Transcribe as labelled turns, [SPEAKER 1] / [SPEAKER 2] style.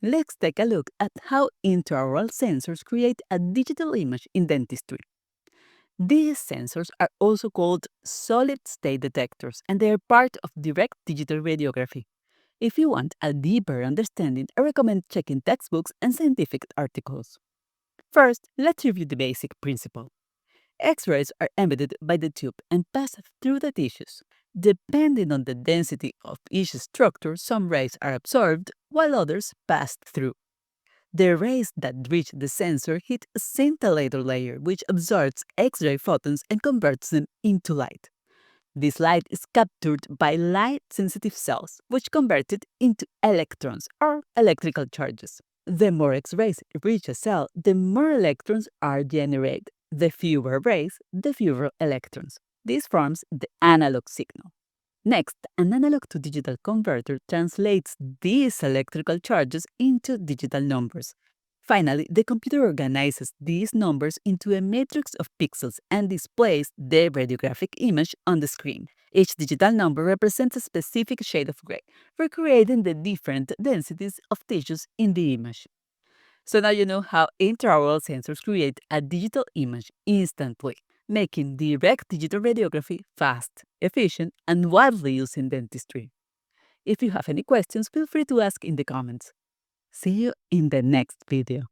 [SPEAKER 1] Let's take a look at how intraoral sensors create a digital image in dentistry. These sensors are also called solid-state detectors, and they are part of direct digital radiography. If you want a deeper understanding, I recommend checking textbooks and scientific articles. First, let's review the basic principle. X-rays are emitted by the tube and pass through the tissues. Depending on the density of each structure, some rays are absorbed while others pass through. The rays that reach the sensor hit a scintillator layer, which absorbs X-ray photons and converts them into light. This light is captured by light-sensitive cells, which convert it into electrons, or electrical charges. The more X-rays reach a cell, the more electrons are generated. The fewer rays, the fewer electrons. This forms the analog signal. Next, an analog-to-digital converter translates these electrical charges into digital numbers. Finally, the computer organizes these numbers into a matrix of pixels and displays the radiographic image on the screen. Each digital number represents a specific shade of gray, recreating the different densities of tissues in the image. So now you know how intraoral sensors create a digital image instantly, making direct digital radiography fast, efficient, and widely used in dentistry. If you have any questions, feel free to ask in the comments. See you in the next video.